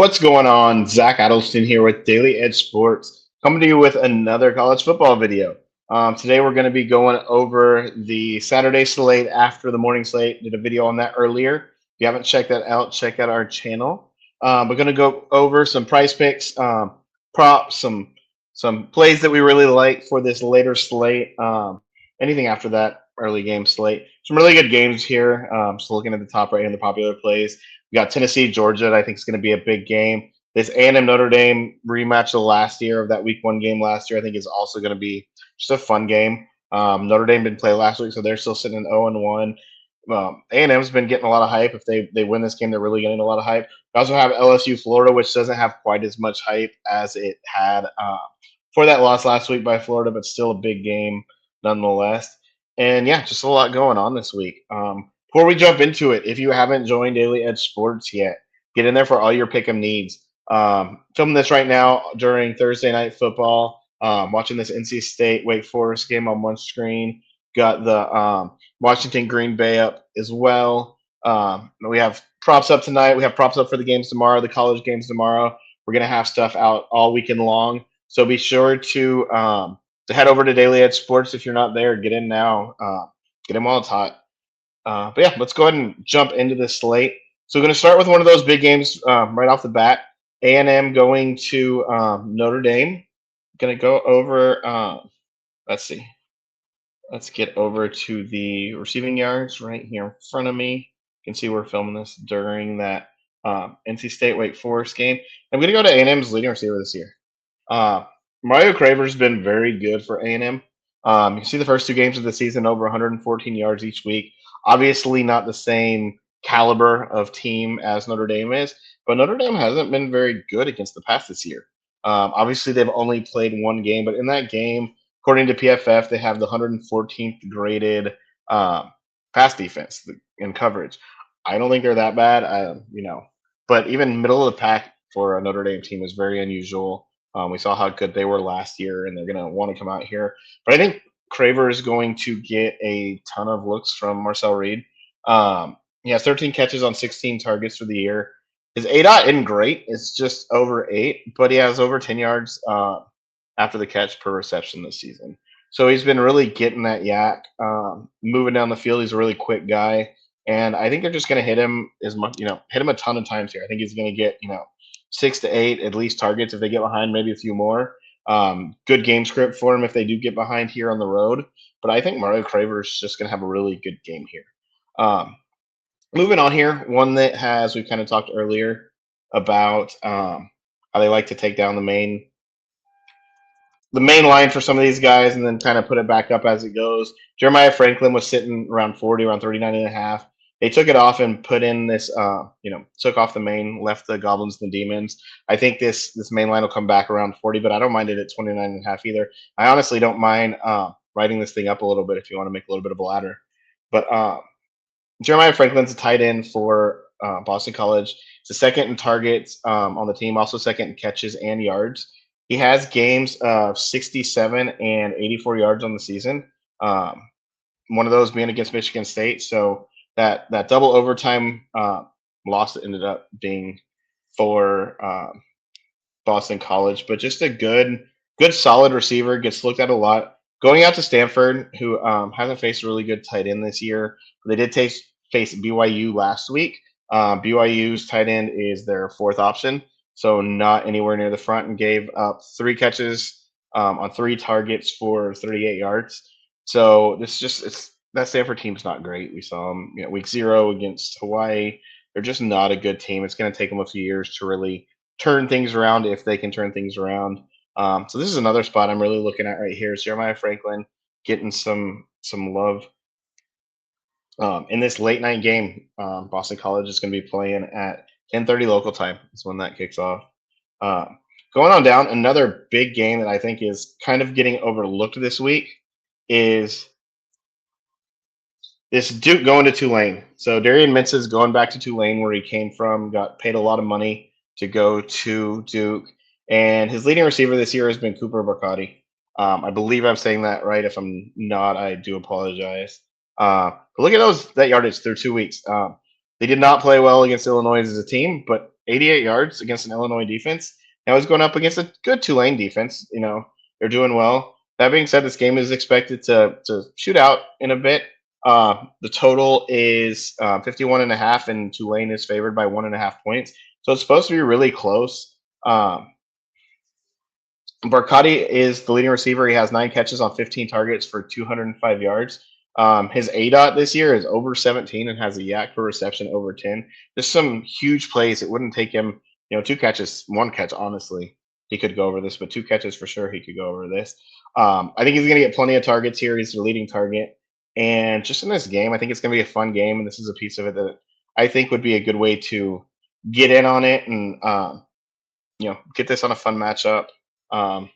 What's going on? Zach Addleston here with Daily Edge Sports, coming to you with another college football video. Today we're going to be going over the Saturday slate after the morning slate. Did a video on that earlier. If you haven't checked that out, check out our channel. We're going to go over some price picks, props, some plays that we really like for this later slate. Anything after that early game slate. Some really good games here. Just looking at the top right here, the popular plays. We got Tennessee, Georgia. I think it's going to be a big game. This A&M Notre Dame rematch of last year of that Week 1 game last year, I think is also going to be just a fun game. Notre Dame didn't play last week, so they're still sitting in 0-1. A&M's been getting a lot of hype. If they win this game, they're really getting a lot of hype. We also have LSU, Florida, which doesn't have quite as much hype as it had for that loss last week by Florida, but still a big game nonetheless. And yeah, just a lot going on this week. Before we jump into it, if you haven't joined Daily Edge Sports yet, get in there for all your pick'em needs. Filming this right now during Thursday night football. Watching this NC State Wake Forest game on one screen. Got the Washington Green Bay up as well. We have props up tonight. We have props up for the games tomorrow, the college games tomorrow. We're gonna have stuff out all weekend long. So be sure to head over to Daily Edge Sports if you're not there. Get in now. Get in while it's hot. But yeah, let's go ahead and jump into this slate. So we're going to start with one of those big games right off the bat. A&M going to Notre Dame. Going to go over. Let's see. Let's get over to the receiving yards right here in front of me. You can see we're filming this during that NC State Wake Forest game. I'm going to go to A&M's leading receiver this year. Mario Craver's been very good for A&M. You can see the first two games of the season, over 114 yards each week. Obviously not the same caliber of team as Notre Dame is, but Notre Dame hasn't been very good against the pass this year. Obviously, they've only played one game, but in that game, according to PFF, they have the 114th graded pass defense in coverage. I don't think they're that bad, but even middle of the pack for a Notre Dame team is very unusual. We saw how good they were last year, and they're going to want to come out here. But I think Craver is going to get a ton of looks from Marcel Reed. He has 13 catches on 16 targets for the year. His ADOT isn't great. It's just over 8, but he has over 10 yards after the catch per reception this season. So he's been really getting that yak, moving down the field. He's a really quick guy. And I think they're just going to hit him as much, hit him a ton of times here. I think he's going to get, 6 to 8 at least targets if they get behind, maybe a few more. Good game script for him if they do get behind here on the road. But I think Mario Craver is just going to have a really good game here. Moving on here, one that we kind of talked earlier about how they like to take down the main line for some of these guys and then kind of put it back up as it goes. Jeremiah Franklin was sitting around 40, around 39.5. They took it off and put in this, took off the main, left the Goblins and the Demons. I think this main line will come back around 40, but I don't mind it at 29.5 either. I honestly don't mind writing this thing up a little bit if you want to make a little bit of a ladder. But Jeremiah Franklin's a tight end for Boston College. He's the second in targets on the team, also second in catches and yards. He has games of 67 and 84 yards on the season. One of those being against Michigan State. So that double overtime loss that ended up being for Boston College, but just a good solid receiver, gets looked at a lot. Going out to Stanford, who hasn't faced a really good tight end this year. They did face BYU last week. BYU's tight end is their fourth option, so not anywhere near the front, and gave up 3 catches on 3 targets for 38 yards. So that Stanford team's not great. We saw them week 0 against Hawaii. They're just not a good team. It's going to take them a few years to really turn things around, if they can turn things around. So this is another spot I'm really looking at right here. Is Jeremiah Franklin getting some love in this late night game. Boston College is going to be playing at 10:30 local time. That's when that kicks off. Going on down, another big game that I think is kind of getting overlooked this week is this Duke going to Tulane. So Darian Mintz is going back to Tulane, where he came from, got paid a lot of money to go to Duke. And his leading receiver this year has been Cooper Barcotti. I believe I'm saying that right. If I'm not, I do apologize. But look at that yardage through 2 weeks. They did not play well against Illinois as a team, but 88 yards against an Illinois defense. Now he's going up against a good Tulane defense. They're doing well. That being said, this game is expected to shoot out in a bit. The total is 51 and a half, and Tulane is favored by 1.5 points. So it's supposed to be really close. Barcotti is the leading receiver. He has 9 catches on 15 targets for 205 yards. His ADOT this year is over 17 and has a yak per reception over 10. Just some huge plays. It wouldn't take him, 2 catches, 1 catch, honestly. He could go over this, but 2 catches for sure he could go over this. I think he's going to get plenty of targets here. He's the leading target. And just in this game, I think it's going to be a fun game. And this is a piece of it that I think would be a good way to get in on it and, get this on a fun matchup. And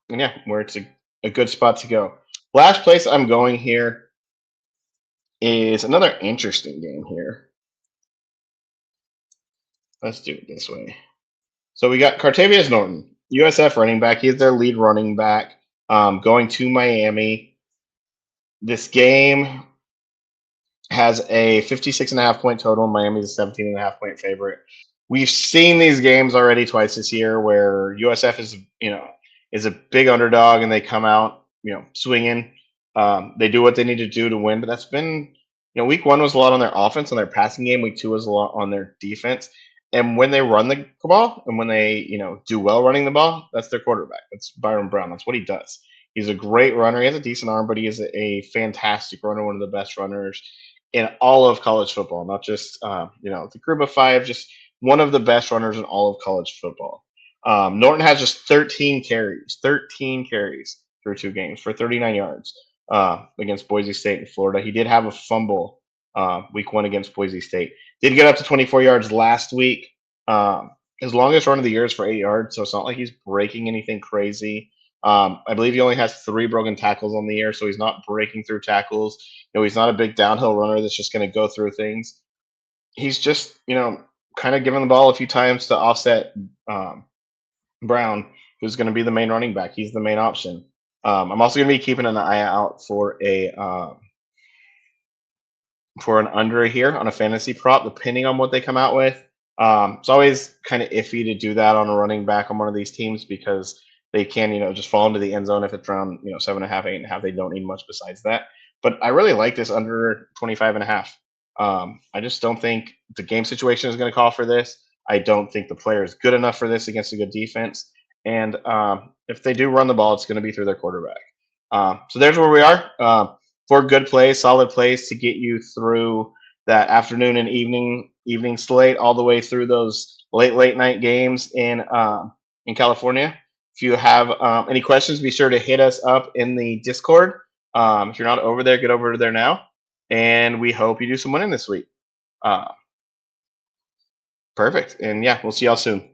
yeah, where it's a good spot to go. Last place I'm going here is another interesting game here. Let's do it this way. So we got Cartavius Norton, USF running back. He's their lead running back, going to Miami. This game has a 56.5 point total. Miami's a 17.5 point favorite. We've seen these games already twice this year where USF is a big underdog and they come out, swinging. They do what they need to do to win, but that's been, week 1 was a lot on their offense, on their passing game. Week 2 was a lot on their defense. And when they run the ball and when they, do well running the ball, that's their quarterback. That's Byron Brown. That's what he does. He's a great runner. He has a decent arm, but he is a fantastic runner, one of the best runners in all of college football, not just, the group of 5, just one of the best runners in all of college football. Norton has just 13 carries through 2 games for 39 yards against Boise State and Florida. He did have a fumble week 1 against Boise State. Did get up to 24 yards last week. His longest run of the year is for 8 yards, so it's not like he's breaking anything crazy. I believe he only has 3 broken tackles on the year, so he's not breaking through tackles. He's not a big downhill runner that's just going to go through things. He's just, kind of giving the ball a few times to offset Brown, who's going to be the main running back. He's the main option. I'm also going to be keeping an eye out for an under here on a fantasy prop, depending on what they come out with. It's always kind of iffy to do that on a running back on one of these teams because they can, just fall into the end zone if it's around, 7.5, 8.5. They don't need much besides that. But I really like this under 25.5. I just don't think the game situation is going to call for this. I don't think the player is good enough for this against a good defense. And if they do run the ball, it's going to be through their quarterback. So there's where we are. 4 good plays, solid plays to get you through that afternoon and evening slate, all the way through those late night games in California. If you have any questions, be sure to hit us up in the Discord. If you're not over there, get over there now. And we hope you do some winning this week. Perfect. And yeah, we'll see y'all soon.